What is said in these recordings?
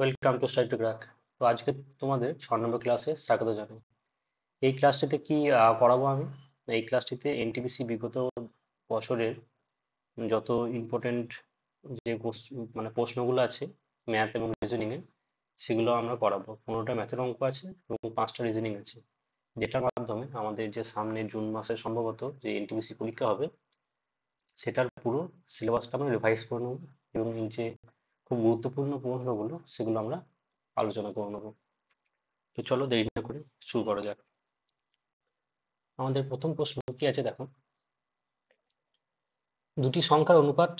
Welcome to study to crack. তো আজকে তোমাদের 6 নম্বর ক্লাসে স্বাগত জানাই। এই ক্লাসটিতে কি পড়াবো আমি? এই ক্লাসটিতে এনটিপিসি বিগত বছরের যত ইম্পর্টেন্ট যে মানে প্রশ্নগুলো আছে ম্যাথ এবং রিজনিং এর, সেগুলো আমরা পড়াবো। 15টা ম্যাথের অঙ্ক আছে এবং 5টা রিজনিং আছে, যেটার মাধ্যমে আমাদের যে সামনে জুন মাসে সম্ভবত যে এনটিপিসি পরীক্ষা হবে, সেটার পুরো সিলেবাসটা আমরা রিভাইজ করে নেবো এবং এই যে খুব গুরুত্বপূর্ণ প্রশ্নগুলো সেগুলো আমরা আলোচনা করে নেবো। তো চলো দেরি না করে শুরু করা যাক। আমাদের প্রথম প্রশ্ন কি আছে দেখো, দুটি সংখ্যার অনুপাত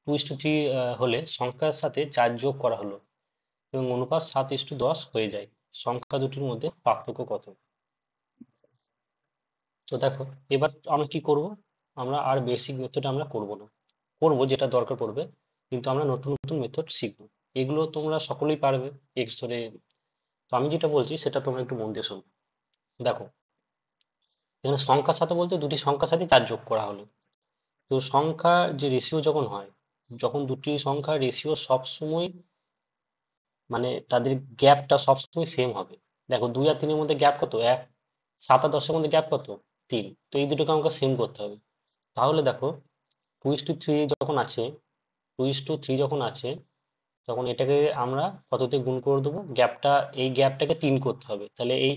2:3 হলে সংখ্যার সাথে 4 যোগ করা হলো এবং অনুপাত 7:10 হয়ে যায়, সংখ্যা দুটির মধ্যে পার্থক্য কত? তো দেখো, এবার আমরা কি করব, আমরা আর বেসিক মেথড আমরা করব না, করব যেটা দরকার পড়বে, কিন্তু আমরা নতুন নতুন মেথড শিখবো। এগুলো তোমরা সকলেই পারবে, এক্স ধরে। তো আমি যেটা বলছি সেটা তোমরা একটু মন দিয়ে শোনো। দেখো, এখানে সংখ্যার সাথে বলতে দুটি সংখ্যার সাথে 4 যোগ করা হলো। তো সংখ্যা যে রেশিও যখন হয়, যখন দুটি সংখ্যার রেশিও সবসময় মানে তাদের গ্যাপটা সবসময় সেম হবে। দেখো, 2 আর 3-এর মধ্যে গ্যাপ কত? 1। 7 আর 10-এর মধ্যে গ্যাপ কত? 3। তো এই দুটোকে আমাকে সেম করতে হবে। তাহলে দেখো, 2:3 যখন আছে, 2:3 যখন আছে, তখন এটাকে আমরা কততে গুণ করে দেবো? গ্যাপটা, এই গ্যাপটাকে 3 করতে হবে। তাহলে এই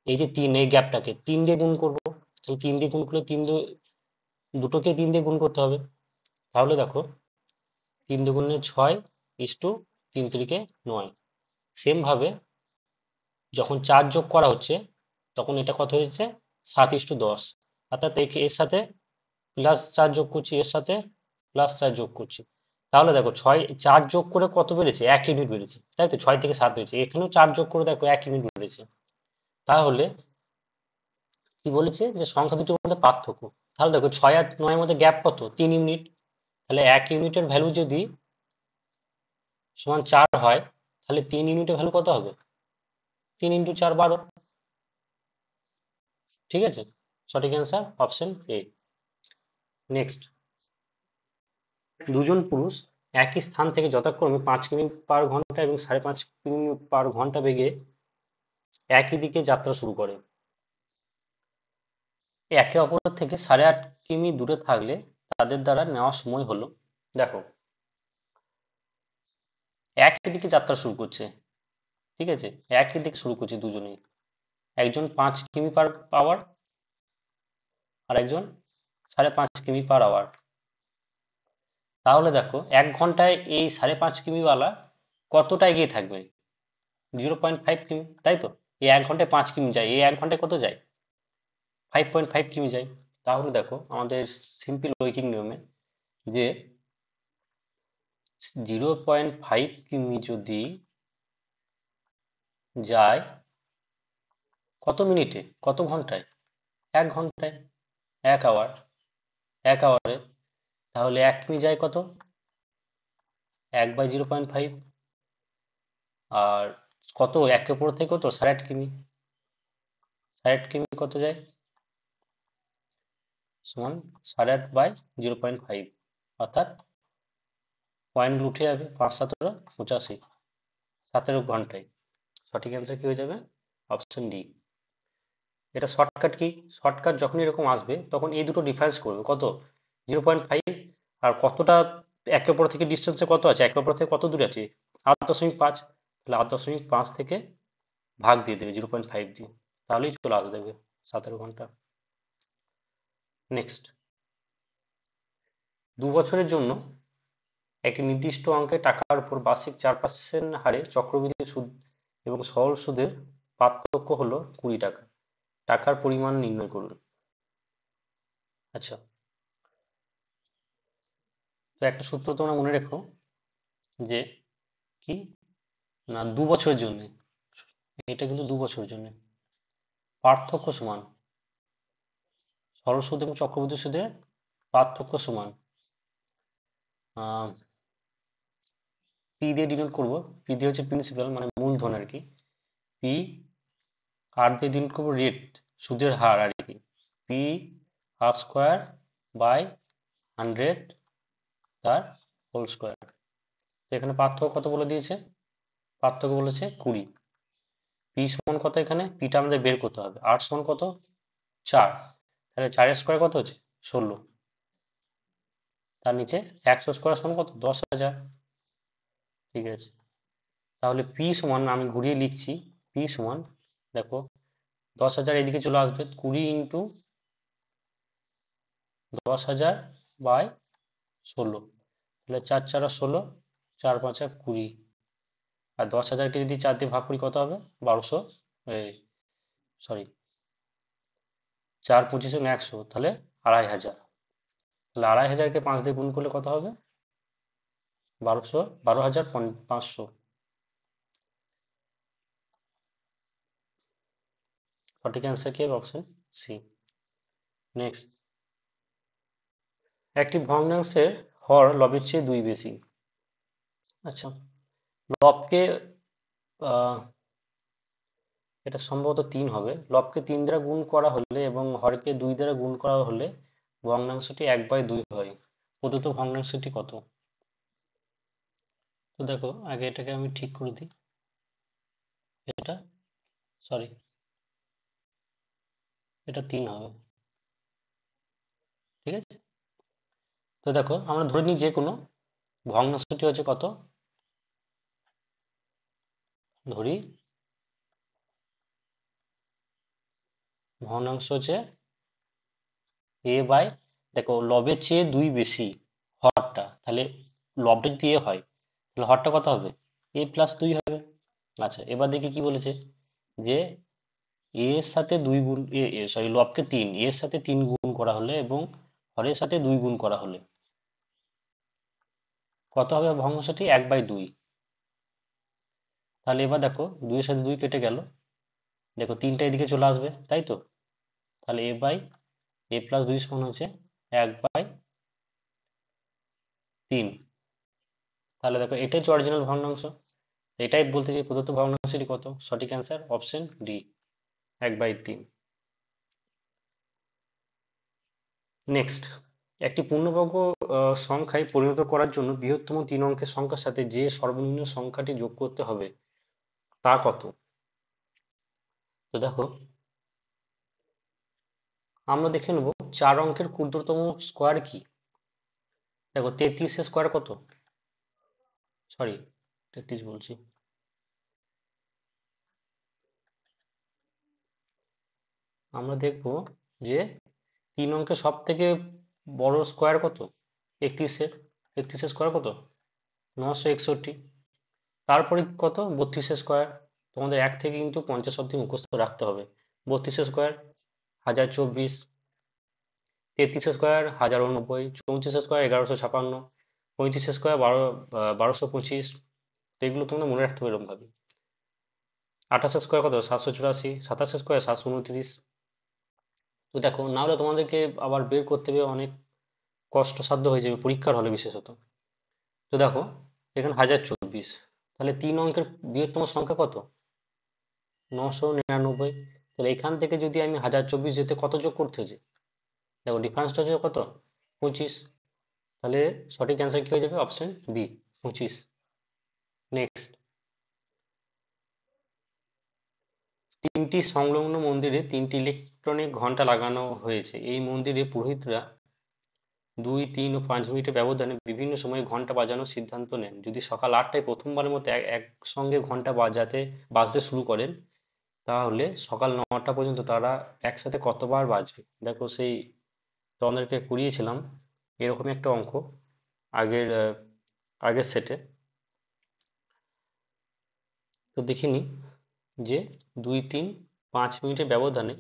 এই যে 3, এই গ্যাপটাকে 3 দিয়ে গুণ করবো। তাহলে 3 দিয়ে গুণ করলে দুটোকে 3 দিয়ে গুণ করতে হবে। তাহলে দেখো, 3 দুগুণে 6 ইস্টু 3 তিরিকে 9। সেম ভাবে যখন 4 যোগ করা হচ্ছে, তখন এটা কত হয়েছে? 7:10। অর্থাৎ এর সাথে +4 যোগ করছি, এর সাথে +4 যোগ করছি। তাহলে দেখো, 4 যোগ করে কত বেড়েছে? 1 ইউনিট বেড়েছে, তাই তো? 6 থেকে 7 হয়েছে, এখানেও 4 যোগ করে দেখো 1 ইউনিট বেড়েছে। তাহলে কি বলেছে? যে সংখ্যা দুটির মধ্যে পার্থক্য। তাহলে দেখো, 6 আর 9 এর মধ্যে গ্যাপ কত? 3 ইউনিট। তাহলে 1 ইউনিটের ভ্যালু যদি সমান 4 হয়, তাহলে 3 ইউনিটের ভ্যালু কত হবে? 3 × 4 12। ঠিক আছে, সঠিক অ্যান্সার অপশন এ। নেক্সট, দুজন পুরুষ একই স্থান থেকে যথাক্রমে 5 কিমি/ঘন্টা এবং 5.5 কিমি/ঘন্টা বেগে একই দিকে যাত্রা শুরু করে। একে অপরের থেকে 8.5 কিমি দূরে থাকলে তাদের দ্বারা নেওয়া সময় হলো। দেখো, একই দিকে যাত্রা শুরু করছে, ঠিক আছে, একই দিকে শুরু করছে দুজনেই। একজন 5 কিমি/আওয়ার আর একজন 5.5 কিমি/আওয়ার। তাহলে দেখো, 1 ঘন্টায় এই 5.5 কিমিওয়ালা কতটা এগিয়ে থাকবে? 0.5 কিমি, তাই তো? এই 1 ঘন্টায় 5 কিমি যায়, এই 1 ঘন্টায় কত যায়? 5.5 কিমি যায়। তাহলে দেখো, আমাদের সিম্পল রৈখিক নিয়মে যে 0.5 কিমি যদি যায় কত মিনিটে, কত ঘন্টায়? 1 ঘন্টায়, 1 আওয়ার, 1 আওয়ারে, তাহলে 1 কিমি যায় কত? 1/0.5। আর কত একের উপর থেকে কত? 8.5 কিমি। 8.5 কিমি কত যায়? সমান 8.5/0.5, অর্থাৎ পয়েন্ট উঠে যাবে। 5×7=85, 17 ঘন্টায়। সঠিক অ্যান্সার কি হয়ে যাবে? Option D. এটা শর্টকাট। কি শর্টকাট? যখন এরকম আসবে তখন এই দুটো ডিফারেন্স করবে কত? 0.5। আর কতটা একে অপর থেকে ডিস্টেন্সে কত আছে, একে অপর থেকে কত দূরে আছে? 8.5। তাহলে 8.5 থেকে ভাগ দিয়ে দেবে 0.5 দিয়ে, তাহলেই চলে আসবে, দেখবে 17 ঘন্টা। নেক্সট, 2 বছরের জন্য একটি নির্দিষ্ট অঙ্কের টাকার উপর বার্ষিক 4% হারে চক্রবৃদ্ধি সুদ এবং সরল সুদের পার্থক্য হলো 20 টাকা। টাকার পরিমাণ নির্ণয় করুন। আচ্ছা, তো একটা সূত্র তোমরা মনে রেখো, যে কি না, 2 বছরের জন্য, এটা কিন্তু 2 বছরের জন্য পার্থক্য সমান সরল সুদ এবং চক্রবৃদ্ধি সুদের পার্থক্য সমান পি দিয়ে ডিনোট করবো। পি দিয়ে হচ্ছে প্রিন্সিপাল, মানে মূলধন আর কি। পি, আর দিয়ে ডিনোট করবো রেট, সুদের হার আর কি। পি r² বাই 100 তার হোল স্কোয়ার। এখানে পার্থক্য কত বলে দিয়েছে, পার্থক্য বলেছে 20। পি সমান কত, এখানে পিটা আমাদের বের করতে হবে। 8 সমান কত, 4, তাহলে 4 স্কোয়ার কত হচ্ছে 16, তার নিচে 100 স্কোয়ার সমান কত 10,000। ঠিক আছে, তাহলে পি সমান আমি ঘুরিয়ে লিখছি, পি সমান দেখো 10,000 এদিকে চলে আসবে, 20 ইন্টু 10,000 বাই 16, তাহলে 4 4 16, 4 5 20, আর 10,000কে যদি 4 দিয়ে ভাগ করি কত হবে 1200, এই সরি 4 25 100, তাহলে 2,500, তাহলে 2,500কে 5 দিয়ে গুণ করলে কত হবে 12,500। সঠিক অ্যান্সার কি হবে, অপশন সি। নেক্সট, একটি ভগ্নাংশের হর লবের চেয়ে 2 বেশি। আচ্ছা, লবকে এটা সম্ভবত 3 হবে। লবকে 3 দ্বারা গুণ করা হলে এবং হরকে 2 দ্বারা গুণ করা হলে ভগ্নাংশটি 1/2 হয়। প্রদত্ত ভগ্নাংশটি কত? তো দেখো আগে এটাকে আমি ঠিক করে দিই, এটা সরি এটা 3 হবে। ঠিক আছে, তো দেখো আমরা ধরে নিই যে কোনো ভগ্নাংশটি হচ্ছে কত, ধরি ভগ্নাংশ হচ্ছে এ বাই, দেখো লবের চেয়ে 2 বেশি হরটা, তাহলে লবটা যদি এ হয় তাহলে হরটা কত হবে a+2 হবে। আচ্ছা, এবার দেখি কি বলেছে, যে এ এর সাথে 2 গুণ সরি লবকে 3 এর সাথে 3 গুণ করা হলে এবং হরের সাথে 2 গুণ করা হলে কত হবে ভগ্নাংশটি 1/2। তাহলে এবার দেখো 2 এর সাথে 2 কেটে গেল, দেখো 3টা এদিকে চলে আসবে, তাই তো, তাহলে a+2 সমান হচ্ছে 1/3। তাহলে দেখো এটাই হচ্ছে অরিজিনাল ভগ্নাংশ। এটাই বলতে যে প্রদত্ত ভগ্নাংশটি কত, সঠিক অ্যান্সার অপশন ডি, 1/3। নেক্সট, একটি পূর্ণবর্গ সংখ্যায় পরিণত করার জন্য বৃহত্তম 3 অঙ্কের সংখ্যার সাথে যে সর্বনিম্ন সংখ্যাটি যোগ করতে হবে তা কত? তো দেখো আমরা দেখে নেব 4 অঙ্কের ক্ষুদ্রতম স্কোয়ার কি। দেখো 33 এর স্কোয়ার কত, সরি 33 বলছি, আমরা দেখব যে 3 অঙ্কের সব থেকে বড় স্কোয়ার কত, 31 এর, 31 এর স্কোয়ার কত 961। তারপরে কত 32 স্কোয়ার, তোমাদের 1 থেকে কিন্তু 50 অব্দি মুখস্থ রাখতে হবে। 32 স্কোয়ার 1024, 33 স্কোয়ার 1089, 34 স্কোয়ার 1156, 35 স্কোয়ার 1225, এগুলো তোমরা মনে রাখতে হবে এরকম ভাবে। 28 স্কোয়ার কত 784, 27 স্কোয়ার 729। তো দেখো না হলে তোমাদেরকে আবার বের করতে হবে, অনেক কষ্টসাধ্য হয়ে যাবে পরীক্ষার হলে বিশেষত। তো দেখো এখানে 1024, তাহলে 3 অঙ্কের বৃহত্তম সংখ্যা কত 999। তাহলে এখান থেকে যদি আমি 1024 যেতে কত যোগ করতে হচ্ছে, দেখো ডিফারেন্সটা হচ্ছে কত 25, তাহলে সঠিক অ্যান্সার কি হয়ে যাবে অপশন বি 25। নেক্সট, 3টি সংলগ্ন মন্দিরে 3টি ইলেকট্রনিক ঘন্টা লাগানো হয়েছে। এই মন্দিরে পুরোহিতরা 2, 3 ও 5 মিনিটের ব্যবধানে বিভিন্ন সময়ে ঘন্টা বাজানোর সিদ্ধান্ত নেন। যদি সকাল 8টায় প্রথমবারের মতো একসঙ্গে ঘন্টা বাজতে শুরু করেন, তাহলে সকাল 9টা পর্যন্ত তারা একসাথে কতবার বাজবে। দেখো সেই তোমাদেরকে করিয়েছিলাম এরকমই একটা অঙ্ক আগের আগের সেটে, তো দেখিনি যে 2, 3, 5 মিনিটের ব্যবধানে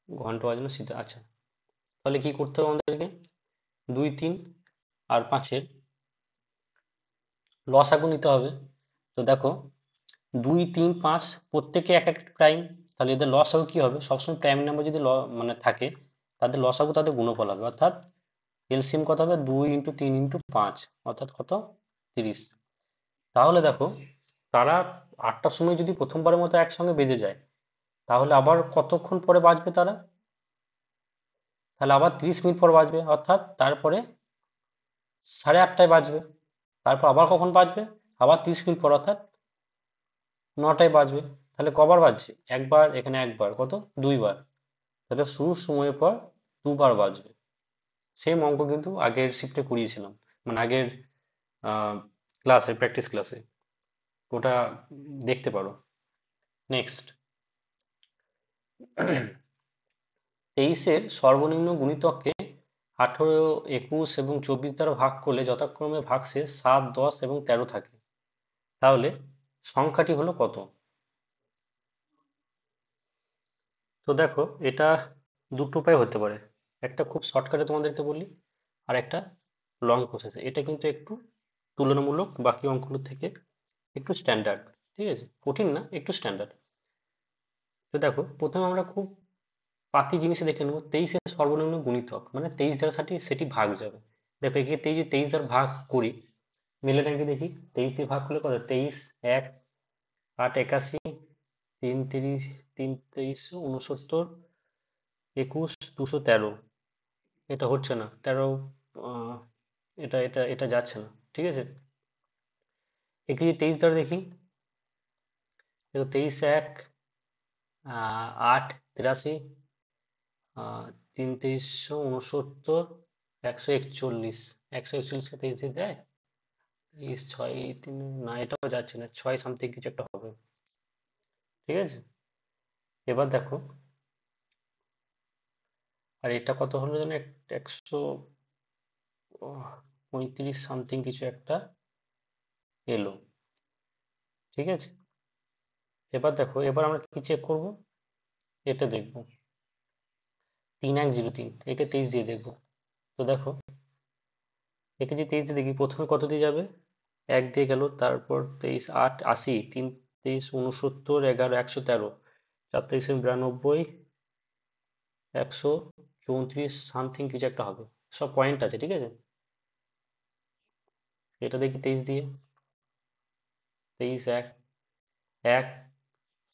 ঘন্টা বাজানো আচ্ছা, তাহলে কি করতে হবে আমাদেরকে, 2, 3 আর 5-এর লসাগু নিতে হবে। তো দেখো 2, 3, 5 প্রত্যেকে এক এক প্রাইম, তাহলে এদের লসাগু কি হবে, সবসময় প্রাইম নাম্বার যদি মানে থাকে তাদের লসাগু তাদের গুণফল হবে, অর্থাৎ এলসিএম কত হবে 2 ইন্টু 3 ইন্টু 5, অর্থাৎ কত 30। তাহলে দেখো তারা 8টার সময় যদি প্রথমবারের মতো একসঙ্গে বেজে যায়, তাহলে আবার কতক্ষণ পরে বাজবে তারা, তাহলে আবার 30 মিনিট পর বাজবে, অর্থাৎ তারপরে 8:30টায় বাজবে। তারপর আবার কখন বাজবে? আবার 30 মিনিট পর, অর্থাৎ 9টায় বাজবে। তাহলে কবার বাজছে? একবার, এখানে একবার, কত? দুইবার। তাহলে শুরুর সময়ের পর দুবার বাজবে। সেম অঙ্ক কিন্তু আগের শিফটে করিয়েছিলাম, মানে আগের ক্লাসে, প্র্যাকটিস ক্লাসে। ওটা দেখতে পারো। নেক্সট, 23-এর সর্বনিম্ন গুণিতককে 18, 21 এবং 24 দ্বারা ভাগ করলে যথাক্রমে ভাগশেষ 7, 10 এবং 13 থাকে। তাহলে সংখ্যাটি হলো কত? তো দেখো, এটা দুটো উপায় হতে পারে। একটা খুব শর্টকাটে তোমাদেরকে বলি, আর একটা লং প্রসেসে। এটা কিন্তু একটু তুলনামূলক বাকি অঙ্কগুলোর থেকে একটু স্ট্যান্ডার্ড। ঠিক আছে, কঠিন না, একটু স্ট্যান্ডার্ড। তো দেখো, প্রথমে আমরা খুব পাতি জিনিসে দেখে নেবো 23-এর সর্বনিম্ন গুণিতক, মানে 23 দ্বারা সেটি ভাগ যাবে। দেখো এক্ষেত্রে এই যে 23 দ্বারা ভাগ করি, মিলে নাকি দেখি। 23 দিয়ে ভাগ করলে কত? 23, 1, 8, 81, 3, 30, 3, 23, 69, 21, 213। এটা হচ্ছে না, 13। আহ, এটা এটা এটা যাচ্ছে না। ঠিক আছে, একে যদি 23 দ্বারা দেখি, দেখো 23, 1, 8, 83, 3, 23, 69, 141। 141কে 23 দিয়ে দেয়? 23, 6, 3, না, এটাও যাচ্ছে না, 6 সামথিং কিছু একটা হবে। ঠিক আছে, এবার দেখো, আর এটা কত হলো যেন, 135 সামথিং কিছু একটা এলো। ঠিক আছে, এবার দেখো, এবার আমরা কি চেক করব? এটা দেখবো 3103, একে 23 দিয়ে দেখবো। তো দেখো, একে যদি 23 দিয়ে দেখি, প্রথমে কত দিয়ে যাবে? 1 দিয়ে গেল, তারপর 23, 8, 80, 3, 23, 69, 11, 113, 4, 23, 92, 134 সামথিং কিছু একটা হবে। সব পয়েন্ট আছে, ঠিক আছে। এটা দেখি 23 দিয়ে, 23, 1, 1,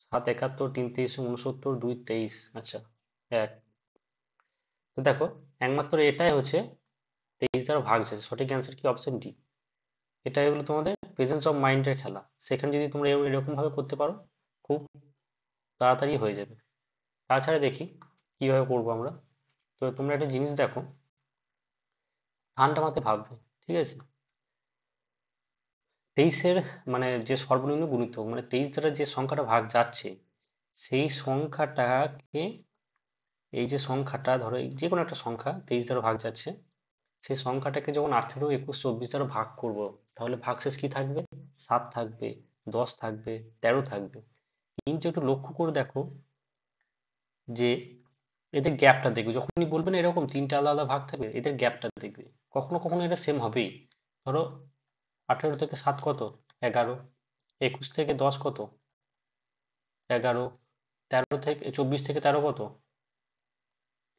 7, 71, 3, 23, 69, 2, 23, আচ্ছা, 1। তো দেখো, একমাত্র এটাই হচ্ছে 23 দ্বারা ভাগ যাচ্ছে, সঠিক অ্যান্সার কি? Option D. এটাই হলো তোমাদের প্রেজেন্স অফ মাইন্ডের খেলা। সেখানে যদি তোমরা এরকম ভাবে করতে পারো, খুব তাড়াতাড়ি হয়ে যাবে। তাছাড়া দেখি কিভাবে করবো আমরা। তো তোমরা একটা জিনিস দেখো, ঠান্ডা মাথায় ভাববে। ঠিক আছে, 23-এর মানে যে সর্বনিম্ন গুণিতক, মানে 23 দ্বারা যে সংখ্যাটা ভাগ যাচ্ছে, সেই সংখ্যাটাকে, এই যে সংখ্যাটা ধরো, যে কোনো একটা সংখ্যা 23 দ্বারা ভাগ যাচ্ছে, সেই সংখ্যাটাকে যখন 18, 21, 24 দ্বারা ভাগ করব, তাহলে ভাগশেষ কি থাকবে? 7 থাকবে, 10 থাকবে, 13 থাকবে। কিন্তু একটু লক্ষ্য করে দেখো যে এদের গ্যাপটা দেখবে, যখনই বলবে না এরকম তিনটা আলাদা আলাদা ভাগ থাকবে, এদের গ্যাপটা দেখবে। কখনো কখনো এটা সেম হবেই। ধরো 18 থেকে 7 কত? 11। 21 থেকে 10 কত? 11। 13 থেকে 24 থেকে 13 কত?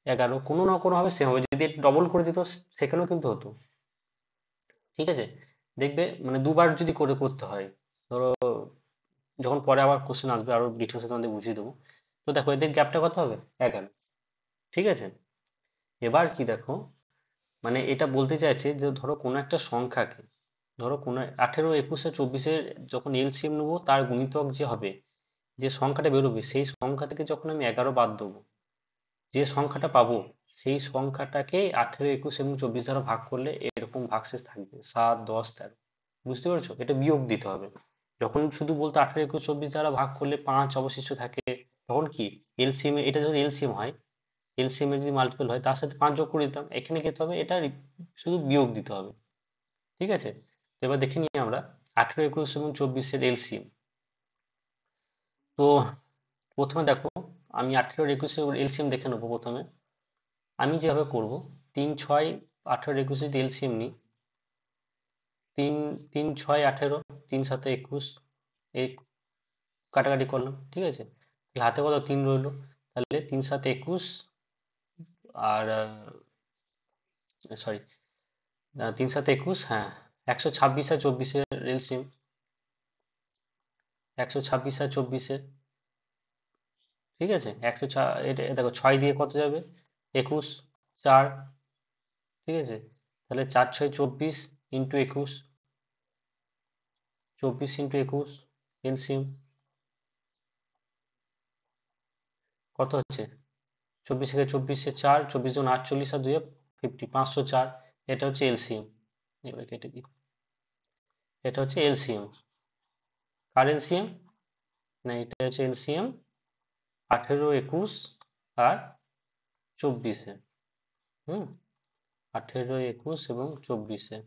11। কোনো না কোনো ভাবে সেম হবে। যদি ডবল করে দিত, সেখানেও কিন্তু হতো। ঠিক আছে, দেখবে মানে দুবার যদি করে করতে হয়, ধরো যখন পরে আবার কোশ্চেন আসবে আরো ডিটেলসে তোমাদের বুঝিয়ে দেবো। তো দেখো এদের গ্যাপটা কত হবে? 11। ঠিক আছে, এবার কি দেখো, মানে এটা বলতে চাইছে যে ধরো কোনো একটা সংখ্যাকে, ধরো কোনো 18, 21 আর 24-এর যখন এলসিএম নেবো, তার গুণিতক যে হবে, যে সংখ্যাটা বেরোবে, সেই সংখ্যা থেকে যখন আমি 11 বাদ দেবো, যে সংখ্যাটা পাবো, সেই সংখ্যাটাকে 18, 21 এবং 24 দ্বারা ভাগ করলে এরকম ভাগশেষ থাকবে 7, 10, 13। বুঝতে পেরেছো? এটা বিয়োগ দিতে হবে। যখন শুধু বলতো 18, 21, 24 দ্বারা ভাগ করলে 5 অবশিষ্ট থাকে, তখন কি এলসিএম, এটা যদি এলসিএম হয়, এলসিএম এর যদি মাল্টিপল হয়, তার সাথে 5 যোগ করে দিতাম। এখানে কি হতে হবে? এটা শুধু বিয়োগ দিতে হবে। ঠিক আছে, তো এবার দেখে নিই আমরা 18, 21 এবং 24-এর এলসিএম। তো প্রথমে দেখো, আমি 18, 21-এর এলসিএম দেখে নেবো প্রথমে। আমি যেভাবে করব, 3, 6, 18, 21 যদি এলসিএম নিই, 3, 3, 6, 18, 3, 7, 21, এই কাটাকাটি করলাম। ঠিক আছে, তাহলে হাতে কত? 3 রইলো। তাহলে 3, 7, 21, আর সরি, 3, 7, 21, হ্যাঁ, 126 আর 24-এর এলসিএম, 126 আর 24-এর। ঠিক আছে, এটা দেখো 6 দিয়ে কত যাবে? 21, 4। ঠিক আছে, তাহলে 4, 6, 24 ইন্টু 21, 24 ইন্টু 21 এলসিএম কত হচ্ছে? 24 থেকে 24 4, 24 × 48 আর 2 50, 504। এটা হচ্ছে এলসিএম। এবার কেটে দিই। এটা হচ্ছে এলসিএম। কার এলসিএম? না, এটা হচ্ছে এলসিএম 18, 21 আর 24-এ। 18, 21 এবং 24-এ।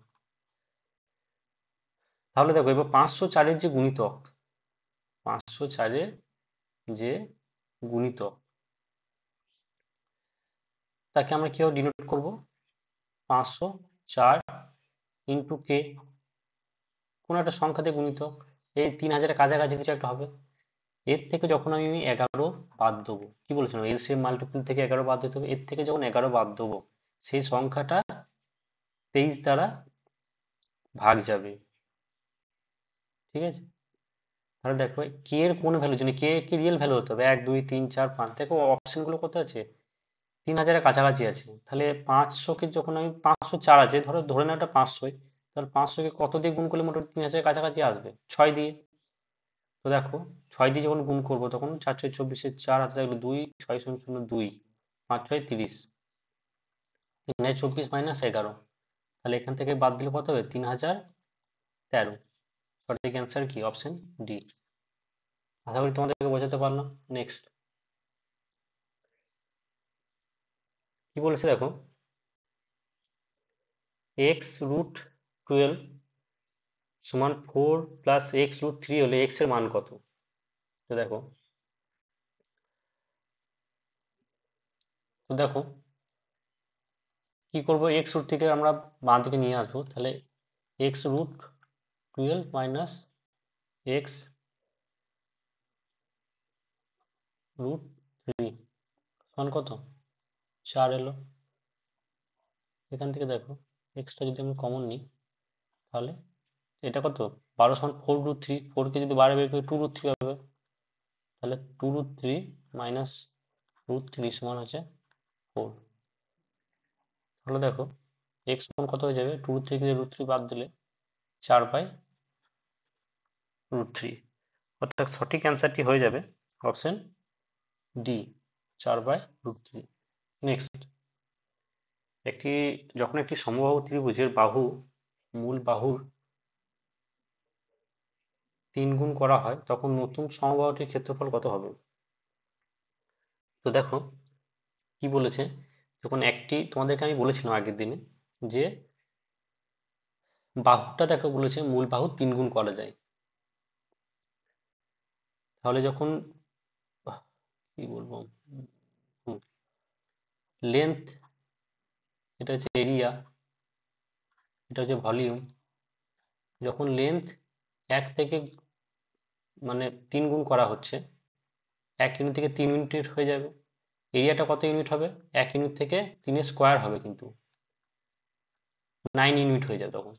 তাহলে দেখো এবার 504-এর যে গুণিতক, 504-এর যে গুণিতক, তাকে আমরা কিভাবে ডিনোট করব? 504 ইন্টু কে, কোন একটা সংখ্যা দিয়ে গুণিতক, এই 3000-এর কাছাকাছি কিছু একটা হবে। এর থেকে যখন আমি 11 বাদ দেবো, কি বলেছিলাম, এলসিএম মাল্টিপল থেকে 11 বাদ দিতে হবে, এর থেকে যখন 11 বাদ দেবো সেই সংখ্যাটা 23 দ্বারা ভাগ যাবে। ঠিক আছে, তাহলে দেখো কে এর কোন ভ্যালুর জন্য, কে কি রিয়েল ভ্যালু হতে হবে, 1 2 3 4 5, দেখো অপশন গুলো কত আছে, 3000-এর কাছাকাছি আছে। তাহলে 500-কে যখন আমি 504 আছে, ধরে নাও এটা 500, তাহলে 500-কে কত দিয়ে গুণ করলে মোটামুটি 3000-এর কাছাকাছি আসবে? 6 দিয়ে। তো দেখো 6 দিয়ে যখন গুণ করবো তখন 4 6 24, 4 হাতে থাকলো 2, 6 0 0 2, 5 6 30, 3024 মাইনাস 11, তাহলে এখান থেকে বাদ দিলে কত হবে? 3013। সঠিক অ্যান্সার কি? Option D. আশা করি তোমাদেরকে বোঝাতে পারলাম। নেক্সট কি বলেছে দেখো, x√12 সমান 4 প্লাস x√3 হলে x এর মান কত? তো দেখো কি করব, x√3 থেকে আমরা বাঁ দিকে নিয়ে আসবো, তাহলে x√12 মাইনাস x√3 সমান কত? 4 এলো। এখান থেকে দেখো এক্সটা যদি আমি কমন নিই, তাহলে এটা কত? 12 সমান 4√3, 4-কে যদি 12 বের করি 2√3 হবে, তাহলে 2√3 মাইনাস √3 সমান হচ্ছে 4। তাহলে দেখো x সমান কত হয়ে যাবে, 2√3 থেকে √3 বাদ দিলে 4/√3, অর্থাৎ সঠিক অ্যান্সারটি হয়ে যাবে অপশন ডি, 4/√3। নেক্সট, যখন একটি সমবাহু ত্রিভুজের বাহু মূল বাহুর 3 গুণ করা হয় তখন নতুন সমবাহুটির ক্ষেত্রফল কত হবে? তো দেখো কি বলেছে, যখন তোমাদেরকে আমি বলেছিলাম আগের দিনে যে বাহুটা দেখো বলেছে মূল বাহু 3 গুণ করা যায়। তাহলে যখন কি বলবো, লেন্থ, এটা হচ্ছে এরিয়া, এটা হচ্ছে ভলিউম, যখন লেন্থ 1 থেকে মানে 3 গুণ করা হচ্ছে, 1 ইউনিট থেকে 3 ইউনিট হয়ে যাবে। এরিয়াটা কত ইউনিট হবে? 1 ইউনিট থেকে 3 স্কোয়ার হবে, কিন্তু 9 ইউনিট হয়ে যাবে তখন।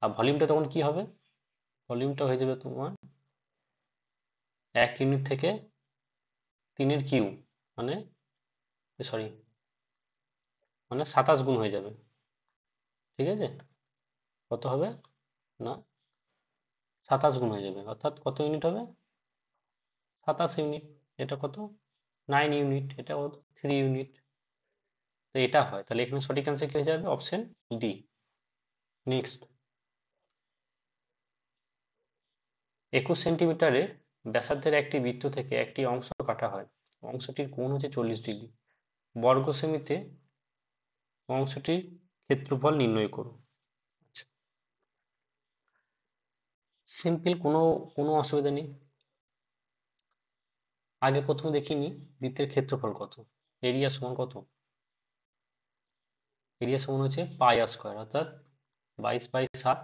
আর ভলিউমটা তখন কি হবে? ভলিউমটা হয়ে যাবে তোমার 1 ইউনিট থেকে 3-এর কিউ, মানে সরি, মানে 27 গুণ হয়ে যাবে। ঠিক আছে, কত হবে না 27 গুণ হয়ে যাবে, অর্থাৎ কত ইউনিট হবে? 27 ইউনিট। এটা কত? 9 ইউনিট। এটা কত? 3 ইউনিট। তো এটা হয়, তাহলে এখানে সঠিক অ্যান্সার কি হয়ে যাবে? Option D. নেক্সট, 21 সেন্টিমিটারের ব্যাসার্ধের একটি বৃত্ত থেকে একটি অংশ কাটা হয়, অংশটির কোণ হচ্ছে 40 ডিগ্রি, বর্গ সেমিতে অংশটির ক্ষেত্রফল নির্ণয় করুন। আচ্ছা, সিম্পল, কোনো অসুবিধা নেই। আগে প্রথমে দেখিনি নি বৃত্তের ক্ষেত্রফল কত। এরিয়া সমান কত? এরিয়া সমান হচ্ছে পাই আর স্কোয়ার, অর্থাৎ 22/7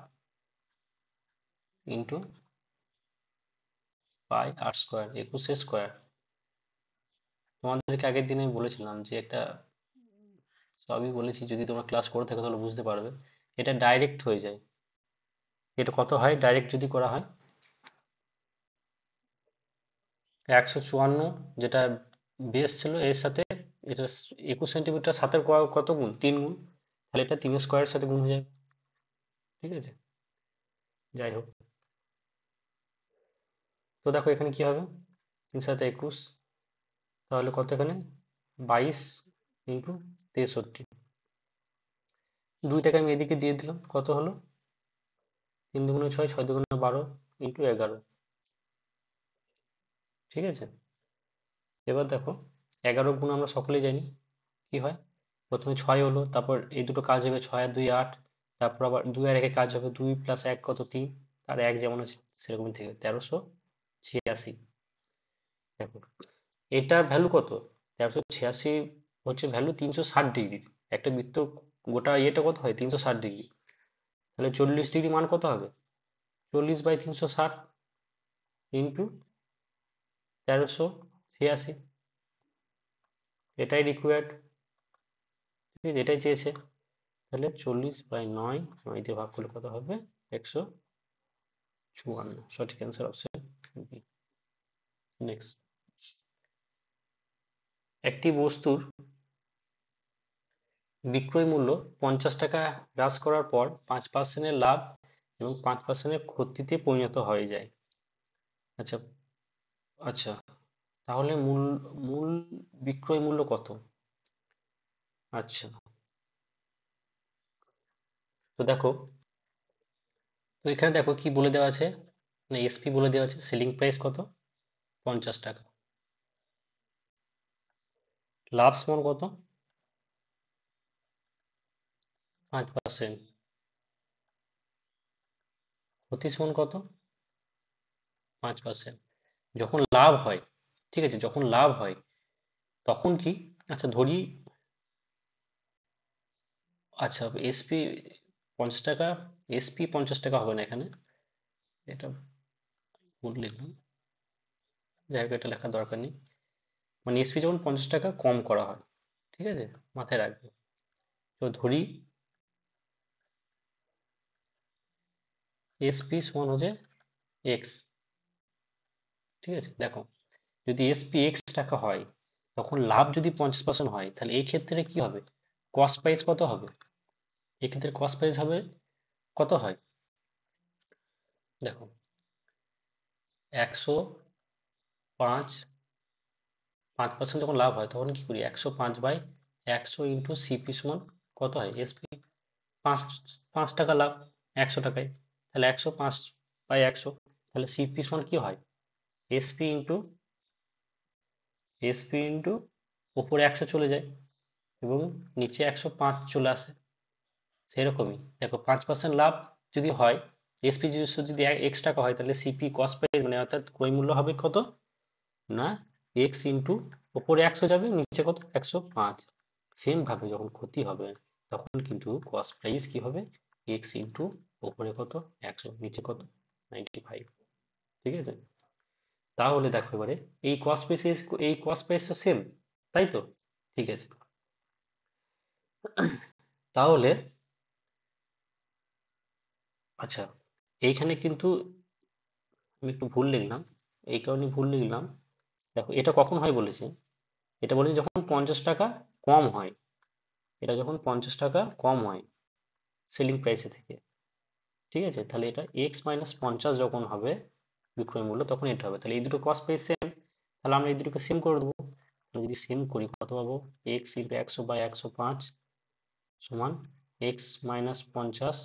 ইন্টু পাই আর স্কোয়ার, 21 স্কোয়ার। তোমাদেরকে আগের দিনে বলেছিলাম যে একটা, সবই বলেছি, যদি তোমরা ক্লাস করে থাকো তাহলে বুঝতে পারবে, এটা ডাইরেক্ট হয়ে যায়। এটা কত হয় ডাইরেক্ট যদি করা হয়? 154, যেটা বেস ছিল এর সাথে এটা 21 সেন্টিমিটার 7-এর কত গুণ? 3 গুণ, তাহলে এটা 3 স্কোয়ারের সাথে গুণ হয়ে যায়। ঠিক আছে, যাই হোক। তো দেখো এখানে কি হবে, 3×7 = 21, তাহলে কত এখানে 22 ইন্টু 63, 2টাকে আমি এদিকে দিয়ে দিলাম, কত হলো 3×6, 6×12 ইন্টু 11। ঠিক আছে, এবার দেখো 11 গুণ আমরা সকলেই জানি কি হয়, প্রথমে 6 হলো, তারপর এই দুটো কাজ হবে, 6 আর 2 8, তারপর আবার 2 আর 1 কাজ হবে, 2 + 1 কত 3, আর 1 যেমন আছে সেরকমই থেকে 1386। দেখো এটার ভ্যালু কত, 1386 হচ্ছে ভ্যালু 360 ডিগ্রি। একটা বৃত্ত গোটা ইয়েটা কত হয় 360 ডিগ্রি, তাহলে 40 ডিগ্রি মান কত হবে, 40/360 ইন্টু 1386, এটাই রিকোয়ার্ড, ঠিক আছে, এটাই চেয়েছে। তাহলে 40/9, 9 দিয়ে ভাগ করলে কত হবে 154, সঠিক অ্যান্সার অপশন বি। নেক্সট, একটি বস্তুর বিক্রয় মূল্য 50 টাকা হ্রাস করার পর 5% লাভ এবং 5% ক্ষতিতে পরিণত হয়ে যায়। আচ্ছা, আচ্ছা, তাহলে মূল মূল বিক্রয় মূল্য কত? আচ্ছা, তো দেখো, তো এখানে দেখো কি বলে দেওয়া আছে, মানে এসপি বলে দেওয়া আছে, সেলিং প্রাইস কত 50 টাকা, লাভ সমান কত 5%, ক্ষতি সমান কত 5%। যখন লাভ হয়, ঠিক আছে, যখন লাভ হয় তখন কি, আচ্ছা ধরি, আচ্ছা এসপি 50 টাকা, এসপি 50 টাকা হবে না এখানে, এটা ভুল লিখলাম, যাই হোক এটা লেখার দরকার নেই, মানে এসপি যখন 50 টাকা কম করা হয়, ঠিক আছে, মাথায় রাখবে। তো ধরি এসপি সমান হচ্ছে এক্স, ঠিক আছে, দেখো যদি এসপি এক্স টাকা হয়, তখন লাভ যদি 50% হয়, তাহলে এই ক্ষেত্রে কি হবে, কস্ট প্রাইস কত হবে, এক্ষেত্রে কস্ট প্রাইস হবে কত হয়, দেখো 105, 5% যখন লাভ হয় তখন কি করি, 105/100 ইন্টু সিপি সমান কত হয়, এসপি 5, 5 টাকা লাভ 100 টাকায়, তাহলে 105/100, তাহলে সিপি সমান কি হয়, এসপি ইন্টু উপরে 100 চলে যায় এবং নিচে 105 চলে আসে। সেরকমই দেখো 5% লাভ যদি হয়, এসপি যদি এক্স টাকা হয়, তাহলে সিপি কস্ট প্রাইস মানে অর্থাৎ ক্রয় মূল্য হবে কত না, এক্স ইন্টু ওপরে 100 যাবে, নিচে কত 105। সেম ভাবে যখন ক্ষতি হবে তখন কিন্তু কস্ট প্রাইস কি হবে, এক্স ইন্টু ওপরে কত 100, নিচে কত 95। ঠিক আছে, তাহলে দেখো এবারে এই কস্ট প্রাইস তো সেম, তাই তো, ঠিক আছে, তাহলে আচ্ছা এইখানে কিন্তু আমি একটু ভুল লিখলাম, এই কারণে ভুল লিখলাম, দেখো এটা কখন হয় বলেছে, এটা বলেছে যখন 50 টাকা কম হয়, এটা যখন 50 টাকা কম হয় সেলিং প্রাইসে থেকে, ঠিক আছে, তাহলে এটা x-50 যখন হবে বিক্রয় মূল্য, তখন এটা হবে, তাহলে এই দুটো কস্ট প্রাইস সেম, তাহলে আমরা এই দুটোকে সেম করে দেবো, তাহলে যদি সেম করি কত পাবো, এক্স ইন্টু 100/105 সমান x-50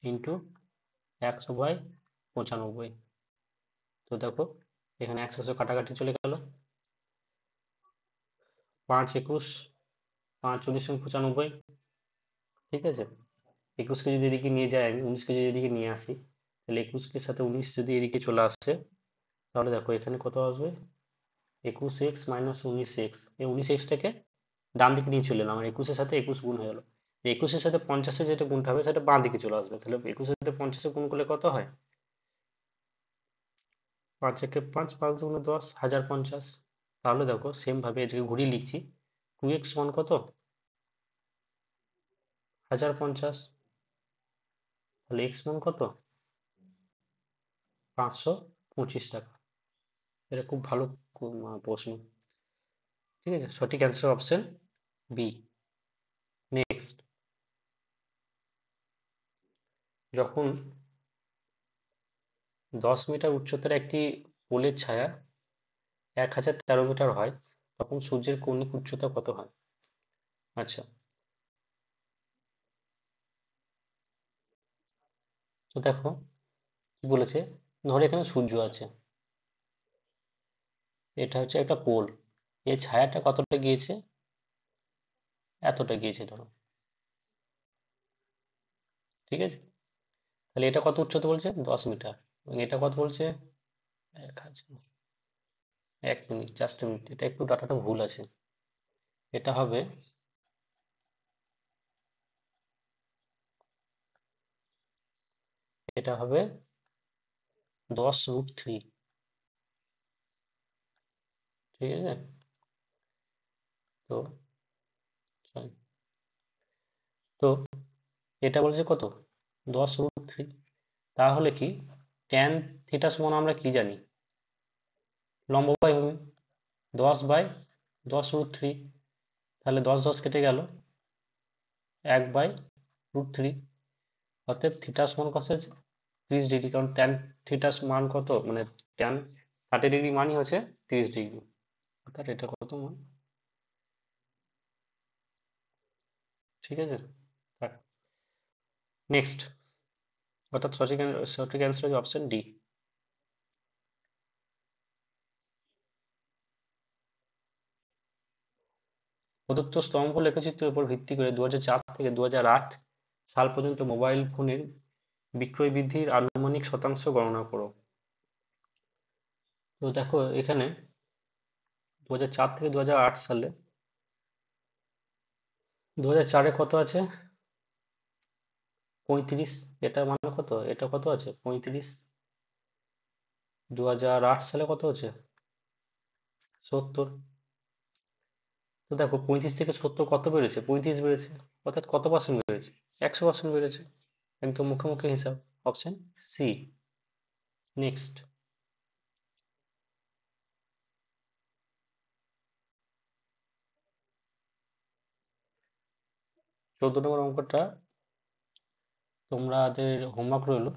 ইন্টু 100/95। তো দেখো এখানে 100 কাটাকাটি চলে গেল, 5×21, 5×19=95, ঠিক আছে, 21কে যদি এদিকে নিয়ে যাই, আমি 19কে যদি এদিকে নিয়ে আসি, তাহলে 21 এর সাথে 19 যদি এদিকে চলে আসে, তাহলে দেখো এখানে কত আসবে, 21x-19x, এই 19xটাকে ডান দিকে নিয়ে চলে এলাম, আর 21-এর সাথে 21 গুণ হয়ে গেল, 21-এর সাথে 50-এর যেটা গুণটা হবে সেটা বাঁ দিকে চলে আসবে, তাহলে 21-এর সাথে 50-এ গুণ করলে কত হয়, 5×1=5, 5×2=10, 1050। তাহলে দেখো সেম ভাবে এটাকে ঘুরিয়ে লিখছি, 2x সমান কত 1050, তাহলে x সমান কত 525 টাকা। এটা খুব ভালো প্রশ্ন, ঠিক আছে, সঠিক অ্যান্সার অপশন বি। নেক্সট, যখন 10 মিটার উচ্চতার একটি পোলের ছায়া 1013 মিটার হয় তখন সূর্যের কৌণিক উচ্চতা কত হয়? আচ্ছা, তো দেখো কি বলেছে, ধরো এখানে সূর্য আছে, এটা হচ্ছে একটা পোল, এর ছায়াটা কতটা গিয়েছে, এতটা গিয়েছে ধরো, ঠিক আছে? তাহলে এটা কত উচ্চতা বলছে, 10 মিটার, এবং এটা কত বলছে, 1000। 1 মিনিট, জাস্ট মিনিট, এটা একটু ডাটাটা ভুল আছে, এটা হবে, এটা হবে 10√3, ঠিক আছে? তো sorry, তো এটা বলছে কত, 10√3, তাহলে কি ট্যান থিটা সমান আমরা কি জানি, লম্ব বাই ভূমি, 10/10√3, তাহলে 10 10 কেটে গেল, 1/√3, অতএব থিটা সমান কত হচ্ছে, 30 ডিগ্রি, কারণ ট্যান থিটার মান কত, মানে ট্যান 30 ডিগ্রি মানই হচ্ছে 30 ডিগ্রি, অর্থাৎ এটা কত মান, ঠিক আছে? নেক্সট, অর্থাৎ সঠিক সঠিক অ্যান্সার হবে অপশন ডি। প্রদত্ত স্তম্ভ লেখচিত্রের উপর ভিত্তি করে 2004 থেকে 2008 সাল পর্যন্ত মোবাইল ফোনের বিক্রয় বৃদ্ধির আনুমানিক শতাংশ গণনা করো। তো দেখো এখানে 2004 থেকে 2008 সালে, 2004-এ কত আছে, 35, এটা মানে কত, এটা কত আছে 35, 2008 সালে কত হচ্ছে, 70। তো দেখো 35 থেকে 70 কত বেড়েছে, 35 বেড়েছে, অর্থাৎ কত পার্সেন্ট বেড়েছে, 100% বেড়েছে, একদম মুখোমুখি হিসাব, অপশন সি। নেক্সট, 14 নম্বর অঙ্কটা তোমাদের হোমওয়ার্ক রইলো,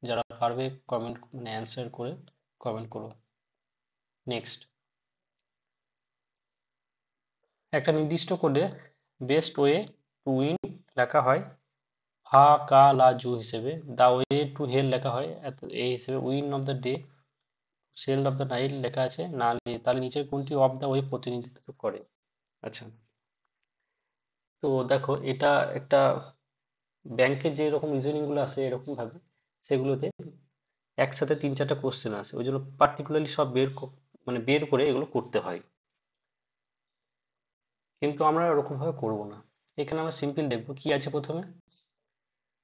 যারা পারবে কমেন্ট মানে অ্যান্সার করে কমেন্ট করো। নেক্সট, একটা নির্দিষ্ট কোডে বেস্ট ওয়ে টু উইন লেখা হয় ফা কা লা জু হিসেবে, দা ওয়ে টু হেল লেখা হয় এই হিসেবে, win of the day, sale of the night লেখা আছে না, তাহলে নিচের কোনটি অফ দ্য ওয়ে প্রতিনিধিত্ব করে? আচ্ছা, তো দেখো এটা একটা ব্যাংকের যে রকম রিজনিং গুলো আছে এরকম ভাবে, সেগুলোতে একসাথে 3 4টা কোশ্চেন আছে, ওই জন্য পার্টিকুলারলি সব মানে বের করে এগুলো করতে হয়, কিন্তু আমরা ওরকম ভাবে করব না। এখানে আমরা সিম্পল দেখবো কি আছে, প্রথমে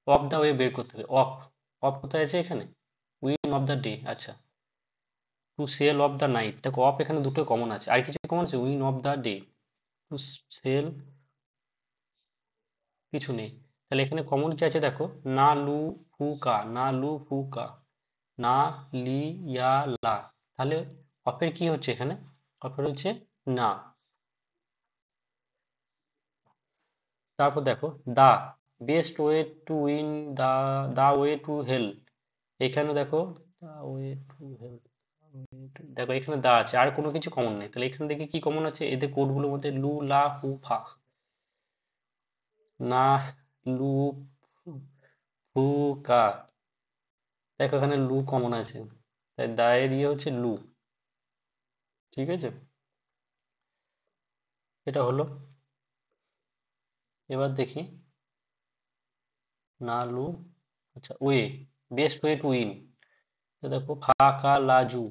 অফ দা ওয়ে বের করতে হবে, অফ, অফ কোথায় আছে এখানে, উইন অফ দা ডে, আচ্ছা, to sell of the night, দেখো অফ এখানে দুটো কমন আছে, আর কিছু কমন আছে, win of the day, to sell, কিছু নেই, তাহলে এখানে কমন কি আছে দেখো, না লু ফু কা, না লু ফু কা, না লি ইয়া লা, তাহলে অফের কি হচ্ছে এখানে, অফের হচ্ছে না। তারপর দেখো the, best way to win, the, the way to hell, এখানে দেখো দা ওয়ে টু হেল, দেখো এখানে দা আছে, আর কোনো কিছু কমন নেই, তাহলে এখানে দেখি কি কমন আছে, এদের কোডগুলোর মধ্যে লু লা হু ফা, না লু ফু কা, দেখো এখানে লু কমন আছে, তাই দায়ের ইয়ে হচ্ছে লু, ঠিক আছে? এটা হলো, এবার দেখি না লু, আচ্ছা way, best way to win, তো দেখো ফা কা লাজু,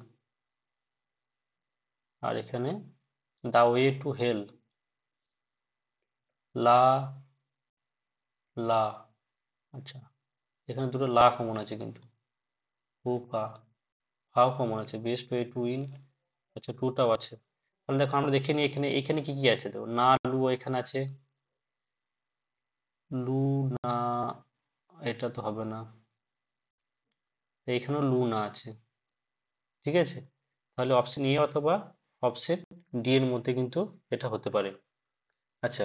আর এখানে দা ওয়ে টু হেল, লা লা, আচ্ছা এখানে দুটো লা কমন আছে কিন্তু, হু ফা, ফাও কমন আছে, বেস্ট ওয়ে টু উইন, আচ্ছা টুটাও আছে, তাহলে দেখো আমরা দেখে নিই এখানে, এখানে কি কি আছে, দেখো না লু এখানে আছে, লু না, এটা তো হবে না, এইখানেও লু না আছে, ঠিক আছে? তাহলে অপশন এ অথবা অপশন ডি এর মধ্যে কিন্তু এটা হতে পারে। আচ্ছা,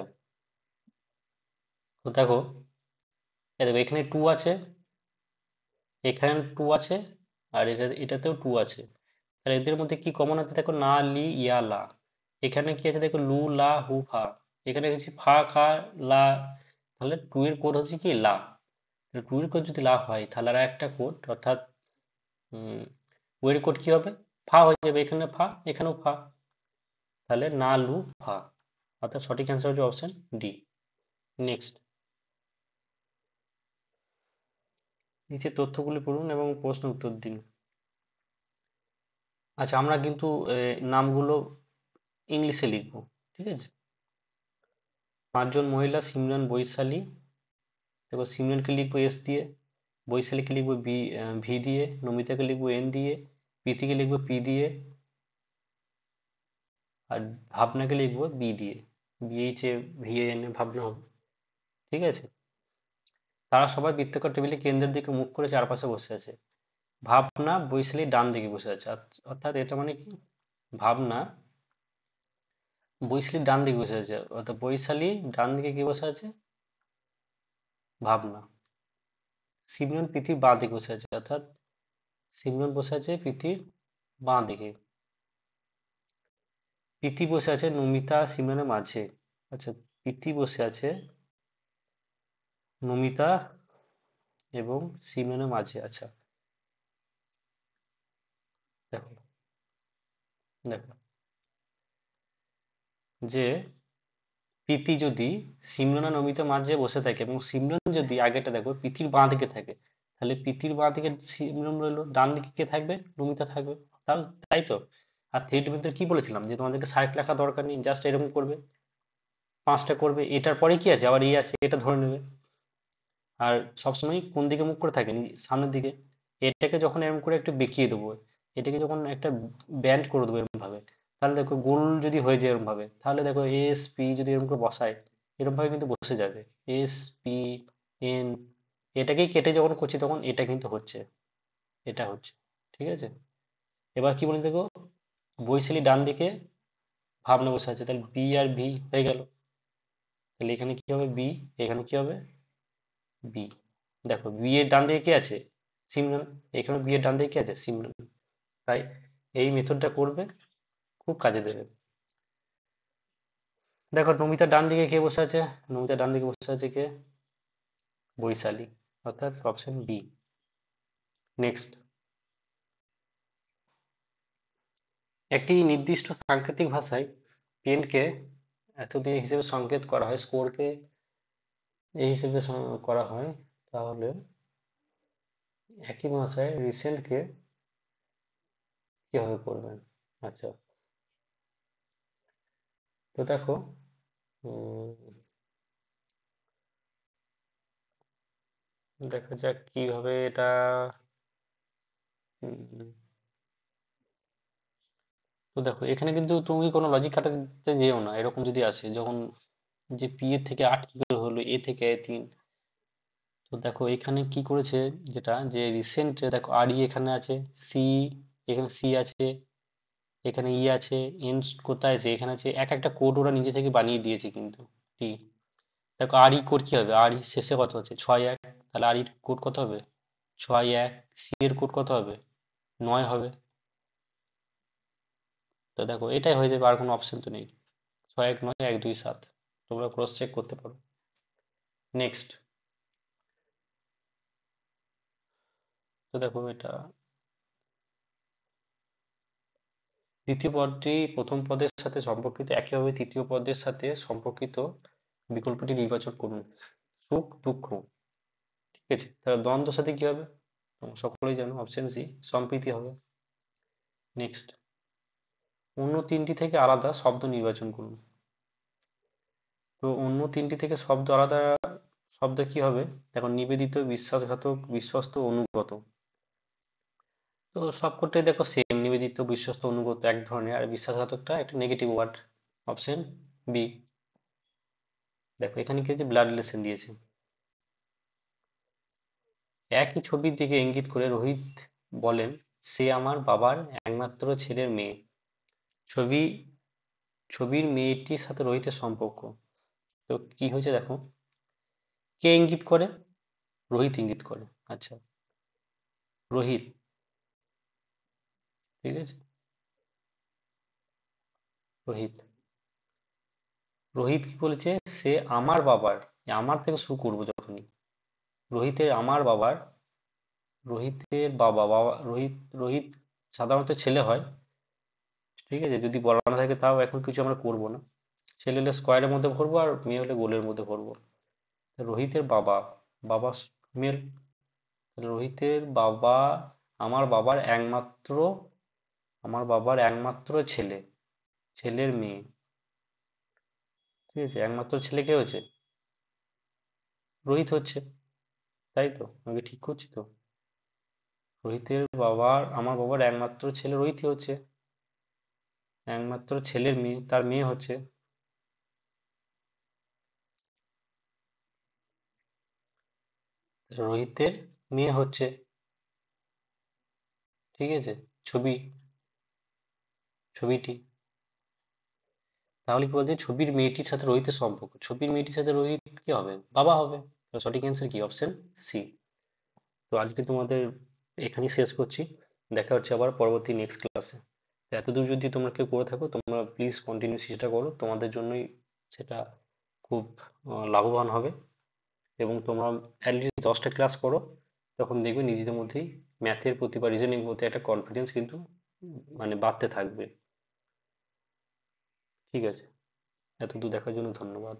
তো দেখো, এই দেখো এখানে টু আছে, এখানে টু আছে, আর এটাতেও টু আছে, তাহলে এদের মধ্যে কি কমন আছে দেখো, না লি ইয়া লা। এখানে কি আছে দেখো, লু লা হু ফা। এখানে হচ্ছে ফা খা লা। তাহলে টু এর কোড হচ্ছে কি লা। টু এর কোড যদি লা হয় তাহলে আর একটা কোড অর্থাৎ ও এর কোড কি হবে, ফা হয়ে যাবে। এখানে ফা, এখানেও ফা। তাহলে না লু ফা, অর্থাৎ সঠিক অ্যান্সার হচ্ছে অপশন ডি। নেক্সট, নিচে তথ্যগুলি পড়ুন এবং প্রশ্ন উত্তর দিন। আচ্ছা, আমরা কিন্তু নামগুলো ইংলিশে লিখবো, ঠিক আছে। 5 জন মহিলা, সিমরান, বৈশালী। দেখো, সিমরানকে লিখবো এস দিয়ে, বৈশালীকে লিখবো ভি দিয়ে, নমিতাকে লিখবো এন দিয়ে, প্রীতিকে লিখবো পি দিয়ে, আর ভাবনাকে লিখবো বি দিয়ে। BH A V N A ভাবনা হবে, ঠিক আছে। তারা সবাই বৃত্তাকার টেবিলের কেন্দ্রের দিকে মুখ করে চারপাশে বসে আছে। ভাবনা বৈশালী ডান দিকে বসে আছে, অর্থাৎ এটা মানে কি, ভাবনা বৈশালী ডান দিকে বসে আছে, অর্থাৎ বৈশালী ডান দিকে কি বসে আছে, ভাবনা। সিমরন পৃথিবীর বাঁ দিকে বসে আছে, অর্থাৎ সিমরন বসে আছে পৃথিবীর বাঁ দিকে। প্রীতি বসে আছে নমিতা আর সিমরনের মাঝে। আচ্ছা, প্রীতি বসে আছে নমিতা এবং সিমরনের মাঝে। আচ্ছা, দেখো দেখো যে প্রীতি যদি সিমরন আর নমিতার মাঝে বসে থাকে এবং সিমরন যদি আগেটা দেখো প্রীতির বাঁ দিকে থাকে, তাহলে প্রীতির বাঁ দিকে সিমরন রইলো, ডান দিকে কে থাকবে, নমিতা থাকবে। তাহলে তাই তো। আর থ্রেড ভিতরে কি বলেছিলাম যে তোমাদেরকে সাইড লেখা দরকার নেই, জাস্ট এরকম করবে, 5টা করবে, এটার পরে কি আছে, আবার এই আছে, এটা ধরে নেবে। আর সবসময় কোন দিকে মুখ করে থাকে, সামনের দিকে। এটাকে যখন এরকম করে একটু বেঁকিয়ে দেবো, এটাকে যখন একটা ব্যান্ড করে দেবো এরকম ভাবে, তাহলে দেখো গোল যদি হয়ে যায় এরকম ভাবে, তাহলে দেখো এস পি যদি এরকম করে বসায়, এরকম ভাবে কিন্তু বসে যাবে। এস পি এন, এটাকেই কেটে যখন করছি তখন এটা কিন্তু হচ্ছে, এটা হচ্ছে, ঠিক আছে। এবার কি বলি দেখো, বৈশালী ডান দিকে, ভাবনা বসে আছে, তাহলে বি আর ভি হয়ে গেল। তাহলে এখানে কি হবে বি, এখানে কি হবে বি। দেখো বি এর ডান দিকে কে আছে, সিমরন। এখানে বি এর ডান দিকে কে আছে, সিমরন। তাই এই মেথডটা করবে, খুব কাজে দেবে। দেখো নমিতার ডান দিকে কে বসে আছে, নমিতার ডান দিকে বসে আছে কে, বৈশালী, অর্থাৎ অপশন বি। নেক্সট, একটি নির্দিষ্ট সাংকেতিক ভাষায় পেনকে এত দিয়ে হিসেবে সংকেত করা হয়, স্কোরকে এই হিসেবে করা হয়, তাহলে একই ভাষায় রিসেন্টকে কিভাবে করবেন। আচ্ছা, তো দেখো, উম, দেখা যাক কিভাবে এটা। উম, তো দেখো এখানে কিন্তু তুমি কোনো লজিক খাটাতে যেও না। এরকম যদি আসে যখন, যে পি এর থেকে 8 কি করে হলো, এ থেকে 3। তো দেখো এখানে কি করেছে, যেটা যে রিসেন্ট, দেখো আর ই এখানে আছে, সি এখানে সি আছে, এখানে ই আছে, এন কোথায় আছে, এখানে আছে, এক একটা কোড ওরা নিজে থেকে বানিয়ে দিয়েছে কিন্তু। টি, দেখো আর ই কোড কি হবে, আর ই শেষে কত আছে, 6 1। তাহলে আর ই কোড কত হবে, 6 1। সি এর কোড কত হবে, 9 হবে। তো দেখো এটাই হয়ে যাবে, আর কোনো অপশন তো নেই। 6 1 9 1 2 7, তোমরা ক্রস চেক করতে পারো। নেক্সট, তো দেখো এটা, দ্বিতীয় পদটি প্রথম পদের সাথে সম্পর্কিত, একইভাবে তৃতীয় পদের সাথে সম্পর্কিত বিকল্পটি নির্বাচন করুন। সুখ দুঃখ, ঠিক আছে। তাহলে দ্বন্দ্বের সাথে কি হবে, তোমরা সকলেই জানো, অপশন সি, সম্প্রীতি হবে। নেক্সট, অন্য 3টি থেকে আলাদা শব্দ নির্বাচন করুন। তো অন্য 3টি থেকে শব্দ আলাদা, শব্দ কি হবে, দেখো নিবেদিত, বিশ্বাসঘাতক, বিশ্বস্ত, অনুগত। তো সবকটাই দেখো সেম, নিবেদিত, বিশ্বস্ত, অনুগত এক ধরনের, আর বিশ্বাসঘাতকটা একটা নেগেটিভ ওয়ার্ড। Option B. দেখো এখানে কি হচ্ছে, ব্লাড রিলেশন দিয়েছে। একই ছবির দিকে ইঙ্গিত করে রোহিত বলেন, সে আমার বাবার একমাত্র ছেলের মেয়ে। ছবি, ছবির মেয়েটির সাথে রোহিতের সম্পর্ক। তো কি হয়েছে দেখো, কে ইঙ্গিত করে, রোহিত ইঙ্গিত করে। আচ্ছা, রোহিত, ঠিক আছে। রোহিত রোহিত কি বলেছে? সে আমার বাবার, আমার থেকে শুরু করবো যখনই, রোহিতের আমার বাবার, রোহিতের বাবা বাবা রোহিত রোহিত সাধারণত ছেলে হয়, ঠিক আছে? যদি বলা না থাকে তাও এখন কিছু আমরা করবো না। ছেলে হলে স্কোয়ারের মধ্যে ভরবো, আর মেয়ে হলে গোলের মধ্যে ভরবো। রোহিতের বাবা, বাবা মেল, রোহিতের বাবা আমার বাবার একমাত্র, আমার বাবার একমাত্র ছেলে, ছেলের মেয়ে, ঠিক আছে? একমাত্র ছেলে কে হচ্ছে? রোহিত হচ্ছে, তাই তো? আমি ঠিক করছি তো? রোহিতের বাবার, আমার বাবার একমাত্র ছেলে রোহিতই হচ্ছে, একমাত্র ছেলের মেয়ে, তার মেয়ে হচ্ছে, রোহিতের মেয়ে হচ্ছে, ঠিক আছে? ছবি, ছবিটি, তাহলে কি বলতে, ছবির মেয়েটির সাথে রোহিতের সম্পর্ক, ছবির মেয়েটির সাথে রোহিত কি হবে? বাবা হবে। তো সঠিক অ্যান্সার কি? Option C. তো আজকে তোমাদের এখানেই শেষ করছি, দেখা হচ্ছে আবার পরবর্তী নেক্সট ক্লাসে। তো এতদূর যদি তোমরা কেউ করে থাকো, তোমরা প্লিজ কন্টিনিউ চেষ্টা করো, তোমাদের জন্যই সেটা খুব লাভবান হবে। এবং তোমরা অ্যাটলিস্ট 10টা ক্লাস করো, তখন দেখবে নিজেদের মধ্যেই ম্যাথের প্রতি বা রিজনিং প্রতি একটা কনফিডেন্স কিন্তু মানে বাড়তে থাকবে। ঠিক আছে? এতদূর দেখার জন্য ধন্যবাদ।